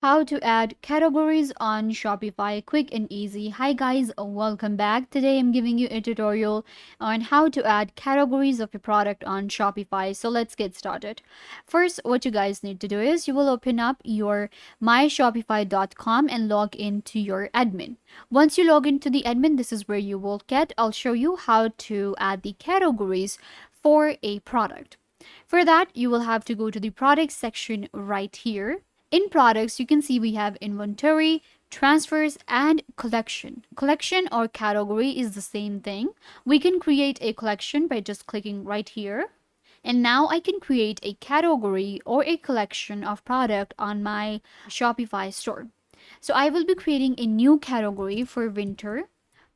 How to add categories on Shopify, quick and easy. Hi guys, welcome back. Today I'm giving you a tutorial on how to add categories of your product on Shopify. So let's get started. First, what you guys need to do is you will open up your myshopify.com and log into your admin. Once you log into the admin, this is where you will get, I'll show you how to add the categories for a product. For that, you will have to go to the product section right here. In products, you can see we have inventory, transfers, and collection. Collection or category is the same thing. We can create a collection by just clicking right here. And now I can create a category or a collection of product on my Shopify store. So I will be creating a new category for winter.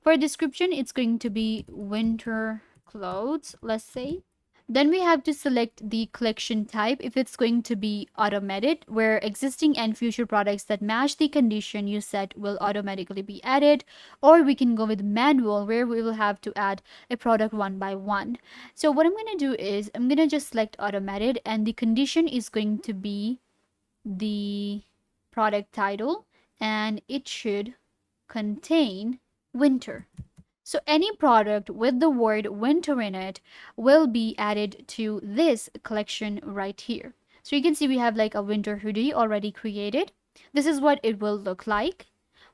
For description, it's going to be winter clothes, let's say. Then we have to select the collection type if it's going to be automated, where existing and future products that match the condition you set will automatically be added, or we can go with manual where we will have to add a product one by one. So what I'm going to do is I'm going to just select automated, and the condition is going to be the product title, and it should contain winter. So any product with the word winter in it will be added to this collection right here. So you can see we have like a winter hoodie already created. This is what it will look like.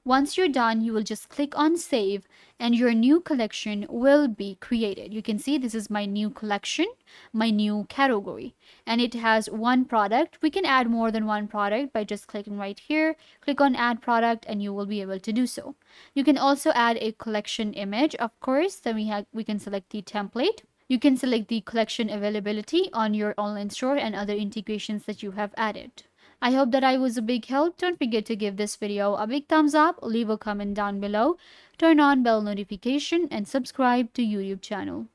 Once you're done, you will just click on save and your new collection will be created. You can see this is my new collection, my new category, and it has one product. We can add more than one product by just clicking right here. Click on add product and you will be able to do so. You can also add a collection image, of course. Then we can select the template. You can select the collection availability on your online store and other integrations that you have added. I hope that I was a big help. Don't forget to give this video a big thumbs up, leave a comment down below, turn on bell notification, and subscribe to YouTube channel.